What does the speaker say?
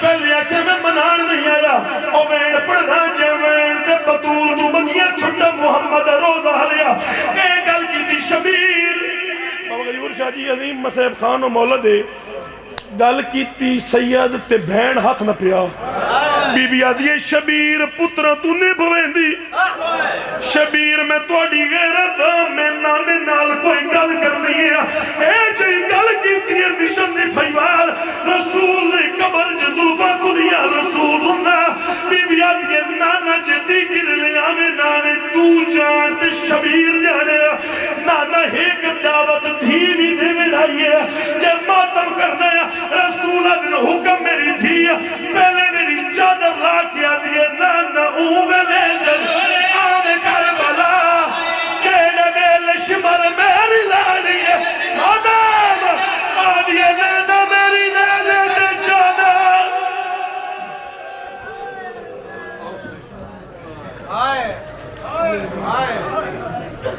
पहले आख्या मैं मनान नहीं आया ओ वैन पढ़दा जे वैन ते बतूल तू मंगिया छुट्टा मुहम्मद रोजा लिया ए गल कीती शबीर बाबा गयूर शाह जी अजीम मसैब खान ओ मौलद दे गल कीती सैयद ते भैन हाथ न पिया बीबी आदि शबीर पुत्रा तू नहीं भवेंदी शबीर मैं थोड़ी गैरत मैं नाने नाल कोई गल करनी है ए जी गल कीती है मिशन दी फैवाल रसूल दी कबर च जुल्फा कुलिया रसूलुल्लाह बीबी आदि नाना जदी गिर ले आवे नावे तू जान ते शबीर जाने नाना एक दावत धी भी दे मेराई है जब मातम करना है रसूल दिन हुक्म मेरी थी पहले मेरी चादर ला के आदि है नाना उवेले जब आवे करबला केड़े वेले शिमर मेरी लाड़ी है आदम आदि है नाना मेरी नाज़े ते चादर हाय हाय हाय